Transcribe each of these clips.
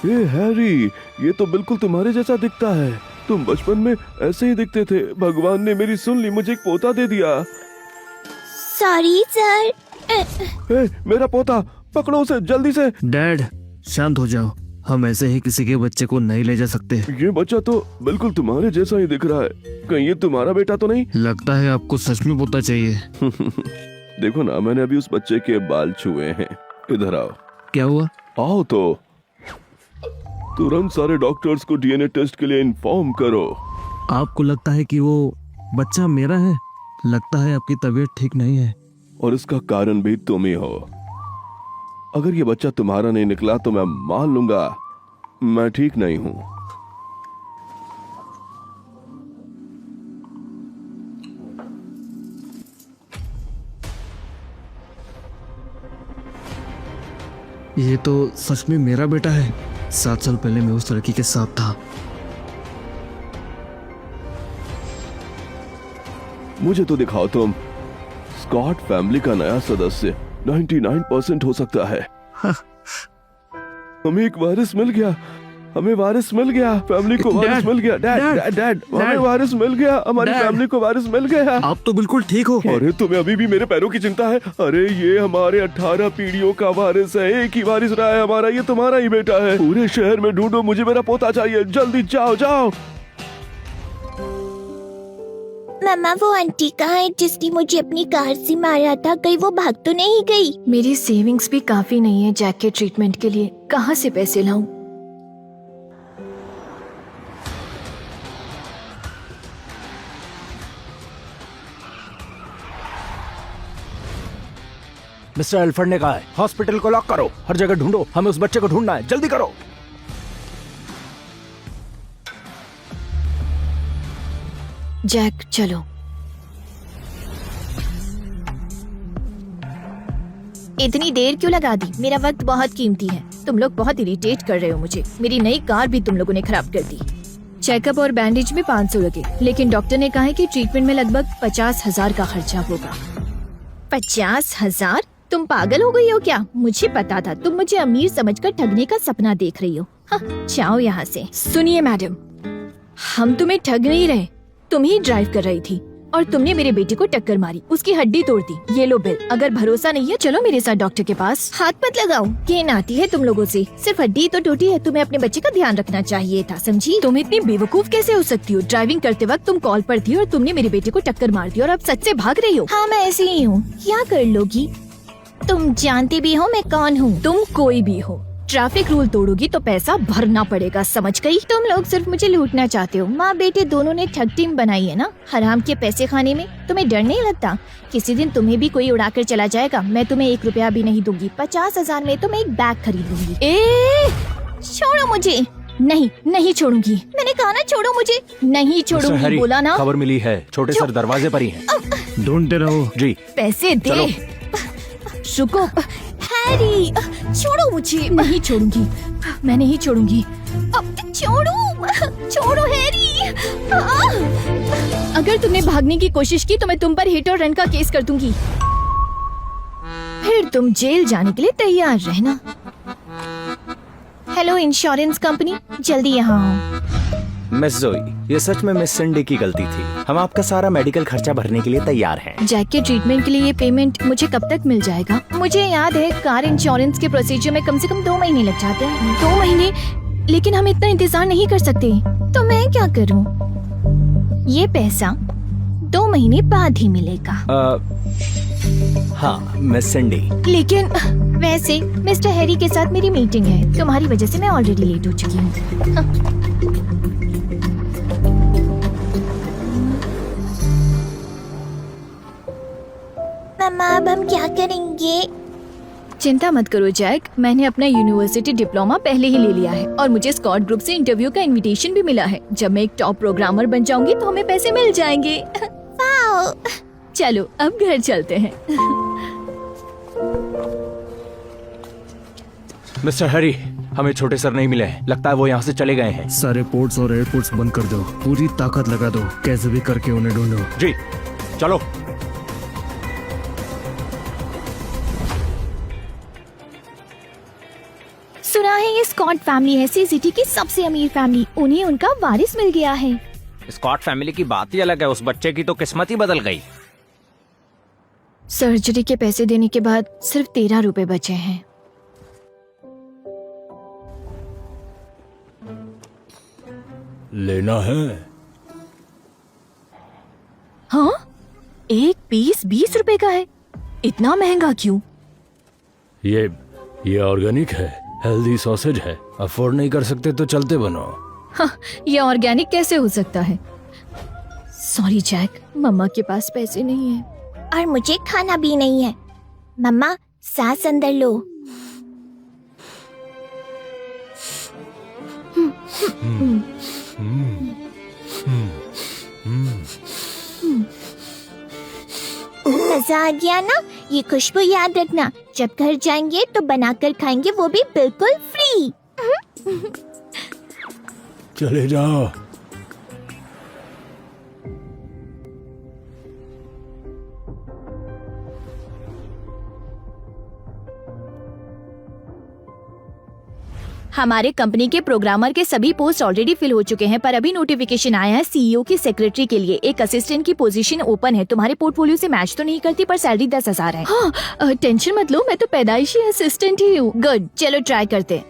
ए Harry, ये तो बिल्कुल तुम्हारे जैसा दिखता है। तुम बचपन में ऐसे ही दिखते थे। भगवान ने मेरी सुन ली, मुझे एक पोता दे दिया। Sorry sir. ए, मेरा पोता, पकड़ो उसे जल्दी से। डैड शांत हो जाओ, हम ऐसे ही किसी के बच्चे को नहीं ले जा सकते। ये बच्चा तो बिल्कुल तुम्हारे जैसा ही दिख रहा है। कहीं ये तुम्हारा बेटा तो नहीं? लगता है आपको सच में पोता चाहिए। देखो ना, मैंने अभी उस बच्चे के बाल छुए हैं। इधर आओ। क्या हुआ? आओ तो। तुरंत सारे डॉक्टर्स को डीएनए टेस्ट के लिए इन्फॉर्म करो। आपको लगता है कि वो बच्चा मेरा है? लगता है आपकी तबीयत ठीक नहीं है। और इसका कारण भी तुम ही हो। अगर ये बच्चा तुम्हारा नहीं निकला तो मैं मान लूंगा मैं ठीक नहीं हूं। ये तो सच में मेरा बेटा है। 7 साल पहले मैं उस लड़की के साथ था। मुझे तो दिखाओ तुम। स्कॉट फैमिली का नया सदस्य 99% हो सकता है। हमें एक वारिस मिल गया। हमें वारिस मिल गया। फैमिली को वारिस मिल गया। डैड, हमें वारिस मिल गया। हमारी फैमिली को वारिस मिल गया। आप तो बिल्कुल ठीक हो। अरे तुम्हें अभी भी मेरे पैरों की चिंता है? अरे ये हमारे 18 पीढ़ियों का वारिस है। एक ही वारिस रहा है हमारा। ये तुम्हारा ही बेटा है। पूरे शहर में ढूंढो, मुझे मेरा पोता चाहिए। जल्दी जाओ जाओ। मम्मा, वो आंटी कहाँ है जिसने मुझे अपनी कार से मारा था? कहीं वो भाग तो नहीं गई? मेरी सेविंग्स भी काफी नहीं है जैक के ट्रीटमेंट के लिए। कहाँ से पैसे लाऊं? मिस्टर एल्फर्ड ने कहा है हॉस्पिटल को लॉक करो। हर जगह ढूंढो, हमें उस बच्चे को ढूंढना है। जल्दी करो। जैक चलो। इतनी देर क्यों लगा दी? मेरा वक्त बहुत कीमती है। तुम लोग बहुत इरिटेट कर रहे हो मुझे। मेरी नई कार भी तुम लोगों ने खराब कर दी। चेकअप और बैंडेज में 500 लगे, लेकिन डॉक्टर ने कहा है कि ट्रीटमेंट में लगभग 50,000 का खर्चा होगा। 50,000? तुम पागल हो गई हो क्या? मुझे पता था तुम मुझे अमीर समझकर ठगने का सपना देख रही हो। हाँ, जाओ यहाँ से। सुनिए मैडम, हम तुम्हें ठग नहीं रहे। तुम ही ड्राइव कर रही थी और तुमने मेरे बेटे को टक्कर मारी, उसकी हड्डी तोड़ दी। ये लो बिल। अगर भरोसा नहीं है चलो मेरे साथ डॉक्टर के पास। हाथ मत लगाओ। घेन आती है तुम लोगों से। सिर्फ हड्डी तो टूटी है। तुम्हें अपने बच्चे का ध्यान रखना चाहिए था, समझी? तुम इतनी बेवकूफ कैसे हो सकती हो? ड्राइविंग करते वक्त तुम कॉल पर थी और तुमने मेरे बेटे को टक्कर मार दी और अब सच से भाग रही हो। हाँ, मैं ऐसी ही हूँ। क्या कर लोगी? तुम जानती भी हो मैं कौन हूँ। तुम कोई भी हो, ट्रैफिक रूल तोड़ोगी तो पैसा भरना पड़ेगा, समझ गई? तुम लोग सिर्फ मुझे लूटना चाहते हो। माँ बेटे दोनों ने ठग टीम बनाई है ना, हराम के पैसे खाने में। तुम्हें डर नहीं लगता? किसी दिन तुम्हें भी कोई उड़ा कर चला जाएगा। मैं तुम्हें 1 रुपया भी नहीं दूंगी। 50,000 में तो मैं एक बैग खरीद लूंगी। छोड़ो मुझे। नहीं, नहीं छोड़ूंगी। मैंने कहा ना छोड़ो मुझे। नहीं छोड़ूंगी, बोला ना। खबर मिली है, छोटे सर दरवाजे पर ही हैं। ढूंढते रहो। जी। पैसे दे। चलो। रुको। हैरी, छोड़ो मुझे। नहीं छोड़ूंगी, मैं नहीं छोड़ूंगी। अब छोड़ो हैरी। अगर तुमने भागने की कोशिश की तो मैं तुम पर हिट और रन का केस कर दूंगी। फिर तुम जेल जाने के लिए तैयार रहना। हेलो इंश्योरेंस कंपनी, जल्दी यहाँ आओ। मिस जोई, ये सच में मिस सिंडी की गलती थी। हम आपका सारा मेडिकल खर्चा भरने के लिए तैयार हैं। जैक के ट्रीटमेंट के लिए ये पेमेंट मुझे कब तक मिल जाएगा? मुझे याद है कार इंश्योरेंस के प्रोसीजर में कम से कम 2 महीने लग जाते हैं। 2 महीने? लेकिन हम इतना इंतजार नहीं कर सकते। तो मैं क्या करूं? ये पैसा 2 महीने बाद ही मिलेगा। हाँ मिस सिंडी। लेकिन वैसे मिस्टर हैरी के साथ मेरी मीटिंग है। तुम्हारी वजह से मैं ऑलरेडी लेट हो चुकी हूँ। मम्मा, अब हम क्या करेंगे? चिंता मत करो जैक, मैंने अपना यूनिवर्सिटी डिप्लोमा पहले ही ले लिया है और मुझे स्कॉट ग्रुप से इंटरव्यू का इनविटेशन भी मिला है। जब मैं एक टॉप प्रोग्रामर बन जाऊंगी तो हमें पैसे मिल जाएंगे। वाओ! चलो अब घर चलते हैं। मिस्टर हैरी, हमें छोटे सर नहीं मिले हैं। लगता है वो यहाँ से चले गए हैं। सारे पोर्ट्स और एयरपोर्ट्स बंद कर दो। पूरी ताकत लगा दो, कैसे भी करके उन्हें ढूंढो। जी चलो। सुना है ये स्कॉट फैमिली है, सिटी की सबसे अमीर फैमिली। उन्हें उनका वारिस मिल गया है। स्कॉट फैमिली की बात ही अलग है, उस बच्चे की तो किस्मत ही बदल गई। सर्जरी के पैसे देने के बाद सिर्फ 13 रुपए बचे हैं। लेना है? हाँ, एक पीस 20 रुपए का है। इतना महंगा क्यों? ये ऑर्गेनिक है, हेल्दी सॉसेज है। अफोर्ड नहीं कर सकते तो चलते बनो। हाँ, ये ऑर्गेनिक कैसे हो सकता है? सॉरी जैक, मम्मा के पास पैसे नहीं है। और मुझे खाना भी नहीं है। मम्मा, सांस अंदर लो। मजा आ गया ना? ये खुशबू याद रखना, जब घर जाएंगे तो बनाकर खाएंगे, वो भी बिल्कुल फ्री। चले जाओ। हमारे कंपनी के प्रोग्रामर के सभी पोस्ट ऑलरेडी फिल हो चुके हैं, पर अभी नोटिफिकेशन आया है सीईओ की सेक्रेटरी के लिए एक असिस्टेंट की पोजीशन ओपन है। तुम्हारे पोर्टफोलियो से मैच तो नहीं करती, पर सैलरी 10,000 है। हाँ, टेंशन मत लो, मैं तो पैदाइशी असिस्टेंट ही हूँ। गुड, चलो ट्राई करते।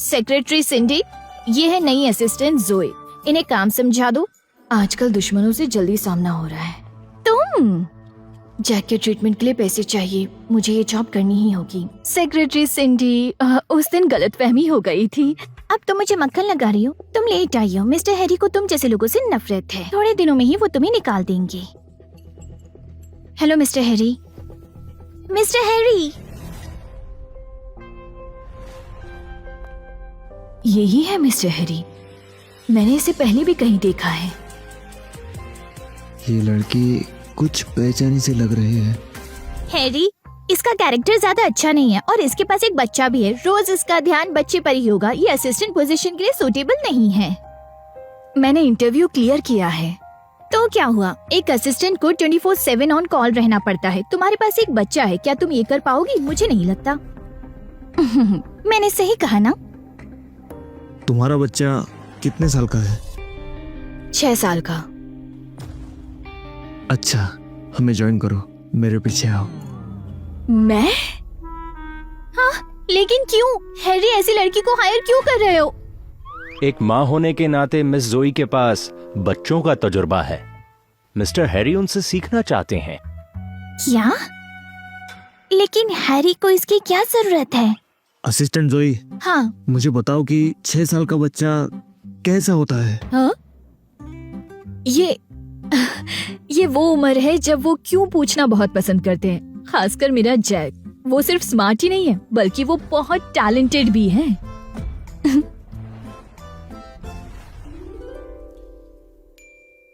सेक्रेटरी सिंडी, ये है नई असिस्टेंट जोए। इन्हें काम समझा दो। आजकल दुश्मनों से जल्दी सामना हो रहा है। तुम जैक के ट्रीटमेंट के लिए पैसे चाहिए, मुझे ये जॉब करनी ही होगी। सेक्रेटरी सिंडी, उस दिन गलतफहमी हो गई थी। अब तो मुझे मक्खन लगा रही हो। तुम लेट आई हो। मिस्टर हैरी को तुम जैसे लोगों से नफरत है। थोड़े दिनों में ही वो तुम्हें निकाल देंगे। Hello mister Harry. Mister Harry, यही है मिस्टर हैरी, मैंने इसे पहले भी कहीं देखा है। ये लड़की कुछ बेचैनी से लग रही है। हैरी, इसका कैरेक्टर ज्यादा अच्छा नहीं है और इसके पास एक बच्चा भी है। रोज इसका ध्यान बच्चे पर ही होगा। ये असिस्टेंट पोजीशन के लिए सूटेबल नहीं है। मैंने इंटरव्यू क्लियर किया है। तो क्या हुआ? एक असिस्टेंट को 24/7 ऑन कॉल रहना पड़ता है। तुम्हारे पास एक बच्चा है, क्या तुम ये कर पाओगी? मुझे नहीं लगता। मैंने सही कहा ना? तुम्हारा बच्चा कितने साल का है? 6 साल का। अच्छा, हमें ज्वाइन करो, मेरे पीछे आओ। मैं? हाँ, लेकिन क्यों? हैरी, ऐसी लड़की को हायर क्यों कर रहे हो? एक माँ होने के नाते मिस जोई के पास बच्चों का तजुर्बा है। मिस्टर हैरी उनसे सीखना चाहते हैं। क्या? लेकिन हैरी को इसकी क्या जरूरत है? असिस्टेंट जोई, हाँ, मुझे बताओ कि 6 साल का बच्चा कैसा होता है? हाँ? ये वो उम्र है जब वो क्यों पूछना बहुत पसंद करते हैं, खासकर मेरा जैक। वो सिर्फ स्मार्ट ही नहीं है, बल्कि वो बहुत टैलेंटेड भी है।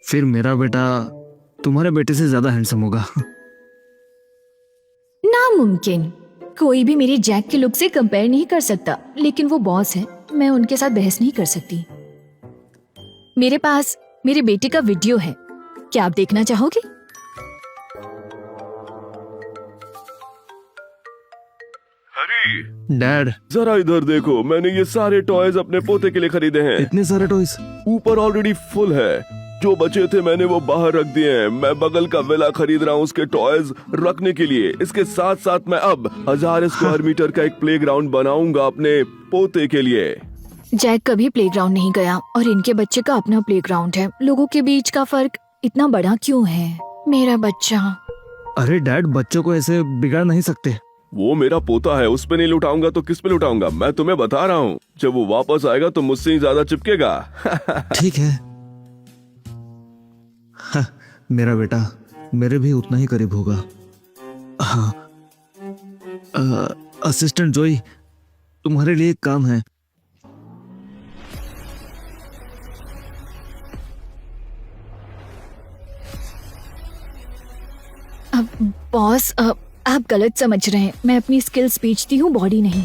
फिर मेरा बेटा तुम्हारे बेटे से ज्यादा हैंडसम होगा। नामुमकिन। कोई भी मेरे जैक के लुक से कंपेयर नहीं कर सकता, लेकिन वो बॉस है, मैं उनके साथ बहस नहीं कर सकती। मेरे पास मेरे बेटे का वीडियो है, क्या आप देखना चाहोगे? डैड, जरा इधर देखो, मैंने ये सारे टॉयज अपने पोते के लिए खरीदे हैं। इतने सारे टॉयज? ऊपर ऑलरेडी फुल है, जो बचे थे मैंने वो बाहर रख दिए हैं। मैं बगल का विला खरीद रहा हूँ उसके टॉयज रखने के लिए। इसके साथ साथ मैं अब 1000 स्क्वायर मीटर का एक प्लेग्राउंड बनाऊंगा अपने पोते के लिए। जैक कभी प्लेग्राउंड नहीं गया और इनके बच्चे का अपना प्लेग्राउंड है। लोगों के बीच का फर्क इतना बड़ा क्यों है? मेरा बच्चा। अरे डैड, बच्चों को ऐसे बिगाड़ नहीं सकते। वो मेरा पोता है, उस पे नहीं लुटाऊंगा तो किस पे लुटाऊंगा? मैं तुम्हें बता रहा हूँ, जब वो वापस आएगा तो मुझसे ही ज्यादा चिपकेगा। ठीक है। हाँ, मेरा बेटा मेरे भी उतना ही करीब होगा। हाँ, असिस्टेंट जोई, तुम्हारे लिए एक काम है। अब बॉस, आप गलत समझ रहे हैं। मैं अपनी स्किल्स बेचती हूँ, बॉडी नहीं।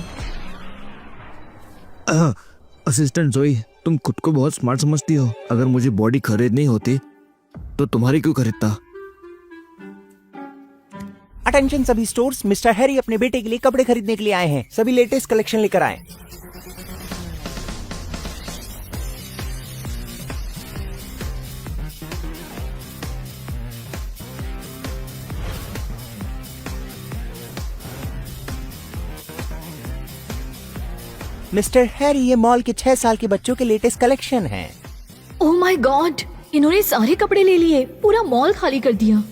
असिस्टेंट जोई, तुम खुद को बहुत स्मार्ट समझती हो। अगर मुझे बॉडी खरीदनी होती तो तुम्हारी क्यों खरीदता? अटेंशन सभी स्टोर्स, मिस्टर हैरी अपने बेटे के लिए कपड़े खरीदने के लिए आए हैं। सभी लेटेस्ट कलेक्शन लेकर आए। मिस्टर हैरी, ये मॉल के 6 साल के बच्चों के लेटेस्ट कलेक्शन है। ओह माय गॉड, इन्होंने सारे कपड़े ले लिए, पूरा मॉल खाली कर दिया।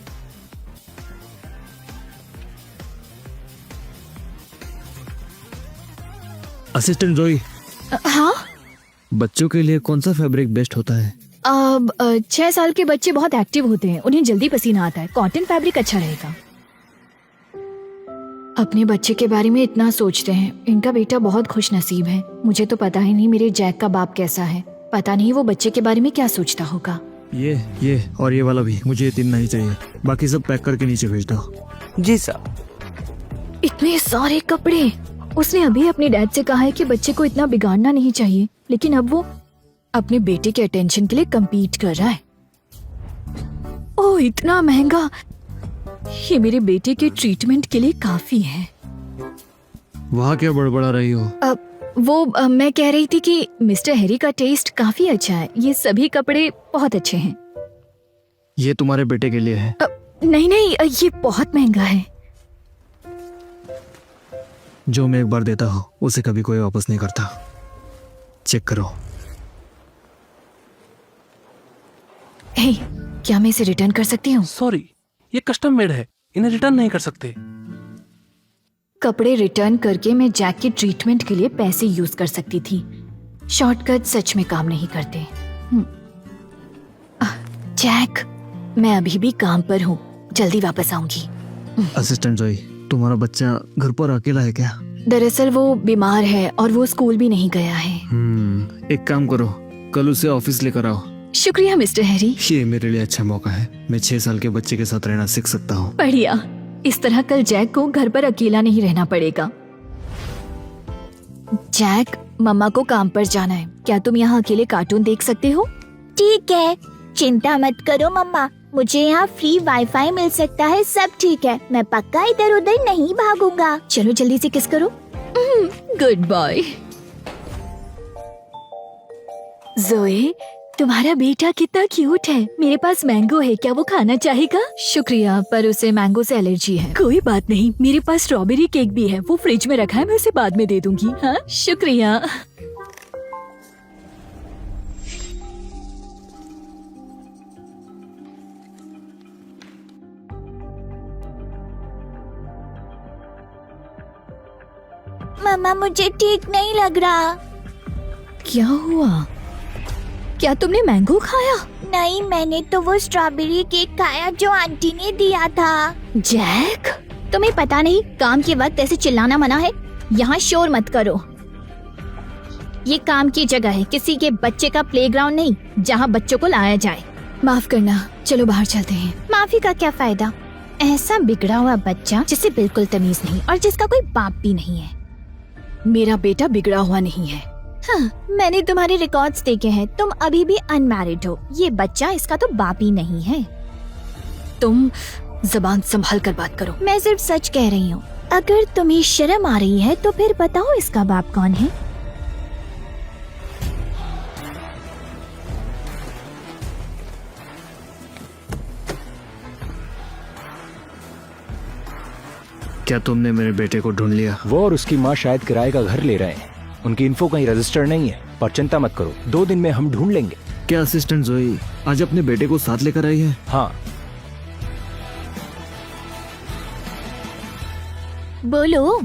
असिस्टेंट जोई, हाँ, बच्चों के लिए कौन सा फैब्रिक बेस्ट होता है? अब 6 साल के बच्चे बहुत एक्टिव होते हैं, उन्हें जल्दी पसीना आता है। कॉटन फैब्रिक अच्छा रहेगा। अपने बच्चे के बारे में इतना सोचते हैं। इनका बेटा बहुत खुश नसीब है। मुझे तो पता ही नहीं मेरे जैक का बाप कैसा है। पता नहीं वो बच्चे के बारे में क्या सोचता होगा। ये और ये वाला भी, मुझे ये 3 नहीं चाहिए। बाकी सब पैक करके नीचे भेज दो। जी सर। इतने सारे कपड़े। उसने अभी अपने डैड से कहा है कि बच्चे को इतना बिगाड़ना नहीं चाहिए, लेकिन अब वो अपने बेटे के अटेंशन के लिए कम्पीट कर रहा है। ओह, इतना महंगा। ये मेरे बेटे के ट्रीटमेंट के लिए काफी है। वहाँ क्या बड़बड़ा रही हो? मैं कह रही थी कि मिस्टर हैरी का टेस्ट काफी अच्छा है। ये सभी कपड़े बहुत अच्छे हैं। ये तुम्हारे बेटे के लिए है। नहीं, ये बहुत महंगा है। जो मैं एक बार देता हूँ उसे कभी कोई वापस नहीं करता। चेक करो। हे, क्या मैं इसे रिटर्न कर सकती हूँ? सॉरी, ये कस्टम मेड है, इन्हें रिटर्न नहीं कर सकते। कपड़े रिटर्न करके मैं जैक के ट्रीटमेंट के लिए पैसे यूज कर सकती थी। शॉर्टकट सच में काम नहीं करते। जैक, मैं अभी भी काम पर हूँ, जल्दी वापस आऊंगी। असिस्टेंट जोई, तुम्हारा बच्चा घर पर अकेला है क्या? दरअसल वो बीमार है और वो स्कूल भी नहीं गया है। एक काम करो, कल उसे ऑफिस लेकर आओ। शुक्रिया मिस्टर हैरी। ये मेरे लिए अच्छा मौका है। मैं 6 साल के बच्चे के साथ रहना सीख सकता हूँ। बढ़िया। इस तरह कल जैक को घर पर अकेला नहीं रहना पड़ेगा। जैक, मम्मा को काम पर जाना है। क्या तुम यहाँ अकेले कार्टून देख सकते हो? ठीक है, चिंता मत करो मम्मा, मुझे यहाँ फ्री वाईफाई मिल सकता है। सब ठीक है, मैं पक्का इधर उधर नहीं भागूंगा। चलो जल्दी से किस करो। Good boy. जोए, तुम्हारा बेटा कितना क्यूट है। मेरे पास मैंगो है, क्या वो खाना चाहेगा? शुक्रिया, पर उसे मैंगो से एलर्जी है। कोई बात नहीं, मेरे पास स्ट्रॉबेरी केक भी है, वो फ्रिज में रखा है, मैं उसे बाद में दे दूंगी। हाँ, शुक्रिया। मम्मा, मुझे ठीक नहीं लग रहा। क्या हुआ? क्या तुमने मैंगो खाया? नहीं, मैंने तो वो स्ट्रॉबेरी केक खाया जो आंटी ने दिया था। जैक, तुम्हें पता नहीं काम के वक्त ऐसे चिल्लाना मना है? यहाँ शोर मत करो। ये काम की जगह है, किसी के बच्चे का प्लेग्राउंड नहीं जहाँ बच्चों को लाया जाए। माफ करना, चलो बाहर चलते हैं। माफी का क्या फायदा? ऐसा बिगड़ा हुआ बच्चा जिसे बिल्कुल तमीज नहीं और जिसका कोई बाप भी नहीं है। मेरा बेटा बिगड़ा हुआ नहीं है। हाँ, मैंने तुम्हारे रिकॉर्ड्स देखे हैं, तुम अभी भी अनमैरिड हो। ये बच्चा इसका तो बाप ही नहीं है। तुम जबान संभाल कर बात करो। मैं सिर्फ सच कह रही हूँ। अगर तुम्हें शर्म आ रही है तो फिर बताओ इसका बाप कौन है? क्या तुमने मेरे बेटे को ढूंढ लिया? वो और उसकी माँ शायद किराए का घर ले रहे हैं। उनकी इन्फो कहीं रजिस्टर नहीं है, पर चिंता मत करो, 2 दिन में हम ढूंढ लेंगे। क्या असिस्टेंट जोई आज अपने बेटे को साथ लेकर आई है? हाँ। बोलो,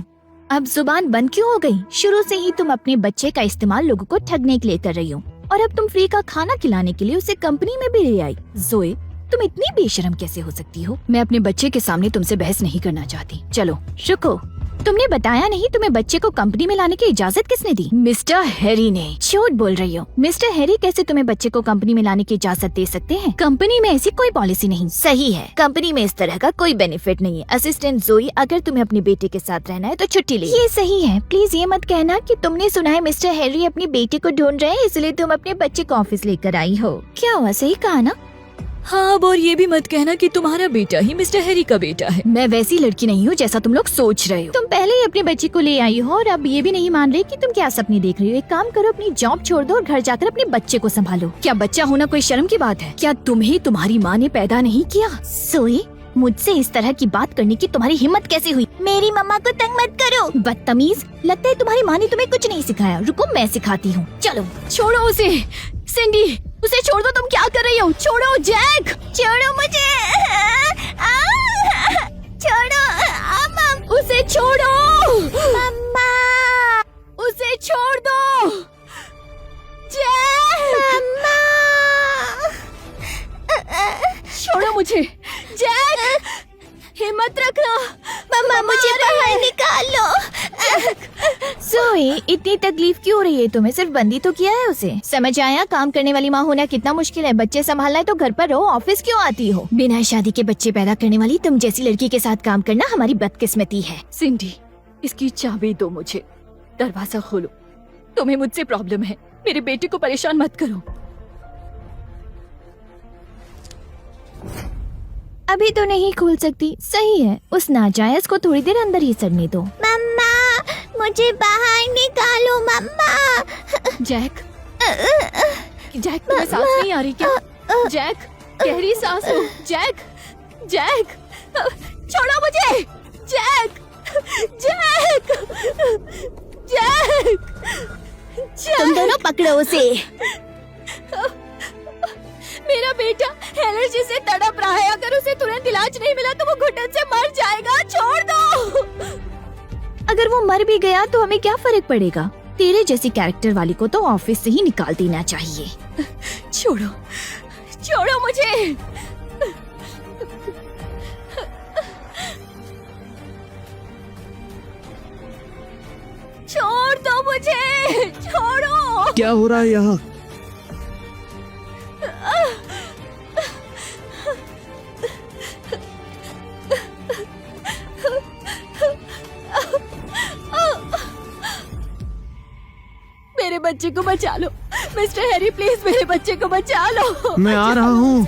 अब जुबान बंद क्यों हो गई? शुरू से ही तुम अपने बच्चे का इस्तेमाल लोगों को ठगने के लिए कर रही हो, और अब तुम फ्री का खाना खिलाने के लिए उसे कंपनी में भी ले आई। जोए, तुम इतनी बेशर्म कैसे हो सकती हो? मैं अपने बच्चे के सामने तुमसे बहस नहीं करना चाहती। चलो। रुको, तुमने बताया नहीं तुम्हें बच्चे को कंपनी में लाने की इजाजत किसने दी? मिस्टर हैरी ने। झूठ बोल रही हो। मिस्टर हैरी कैसे तुम्हें बच्चे को कंपनी में लाने की इजाजत दे सकते हैं? कंपनी में ऐसी कोई पॉलिसी नहीं। सही है, कंपनी में इस तरह का कोई बेनिफिट नहीं है। असिस्टेंट जोई, अगर तुम्हें अपने बेटे के साथ रहना है तो छुट्टी ले। ये सही है, प्लीज ये मत कहना कि तुमने सुना है मिस्टर हैरी अपनी बेटी को ढूंढ रहे हैं इसलिए तुम अपने बच्चे को ऑफिस लेकर आई हो। क्या हुआ, सही कहा ना? हाँ, और ये भी मत कहना कि तुम्हारा बेटा ही मिस्टर हैरी का बेटा है। मैं वैसी लड़की नहीं हूँ जैसा तुम लोग सोच रहे हो। तुम पहले ही अपने बच्चे को ले आई हो और अब ये भी नहीं मान रही कि तुम क्या सपने देख रही हो। एक काम करो, अपनी जॉब छोड़ दो और घर जाकर अपने बच्चे को संभालो। क्या बच्चा होना कोई शर्म की बात है? क्या तुम्हें तुम्हारी माँ ने पैदा नहीं किया? सोई, मुझसे इस तरह की बात करने की तुम्हारी हिम्मत कैसे हुई? मेरी मम्मा को तंग मत करो, बदतमीज। लगता है तुम्हारी माँ ने तुम्हें कुछ नहीं सिखाया। रुको मैं सिखाती हूँ। चलो। छोड़ो उसे। सिंडी, उसे छोड़ दो। तुम क्या कर रही हो? छोड़ो जैक। छोड़ो मुझे। छोड़ो। उसे छोड़ो। मम्मा। उसे छोड़ दो। जैक। मम्मा। छोड़ो मुझे। जैक, हिम्मत रखना। मम्मा मुझे बाहर निकालो। जोई, इतनी तकलीफ क्यों हो रही है तुम्हें? सिर्फ बंदी तो किया है उसे। समझ आया काम करने वाली माँ होना कितना मुश्किल है। बच्चे संभालना है तो घर पर रहो, ऑफिस क्यों आती हो? बिना शादी के बच्चे पैदा करने वाली तुम जैसी लड़की के साथ काम करना हमारी बदकिस्मती है। सिंडी, इसकी चाबी दो मुझे। दरवाजा खोलो। तुम्हें मुझसे प्रॉब्लम है। मेरे बेटे को परेशान मत करो। अभी तो नहीं खोल सकती। सही है, उस नाजायज को थोड़ी देर अंदर ही सड़ने दो। मम्मा मुझे बाहर निकालो। मम्मा। जैक, जैक तुम्हें सांस नहीं आ रही क्या? जैक, गहरी सांस लो। जैक, जैक, छोड़ो मुझे। जैक, जैक, जैक, तुम दोनों पकड़ो उसे। मेरा बेटा एलर्जी से तड़प रहा है। अगर उसे तुरंत इलाज नहीं मिला तो वो घुटन से मर जाएगा। छोड़ दो। अगर वो मर भी गया तो हमें क्या फर्क पड़ेगा? तेरे जैसी कैरेक्टर वाली को तो ऑफिस से ही निकाल देना चाहिए। छोड़ो, छोड़ो मुझे। छोड़ दो मुझे। छोड़ो। क्या हो रहा है यहाँ? मेरे बच्चे को बचा लो मिस्टर हैरी, प्लीज मेरे बच्चे को बचा लो। मैं आ रहा हूँ।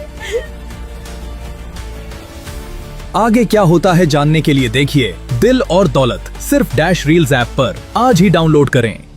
आगे क्या होता है जानने के लिए देखिए दिल और दौलत सिर्फ डैश रील्स ऐप पर। आज ही डाउनलोड करें।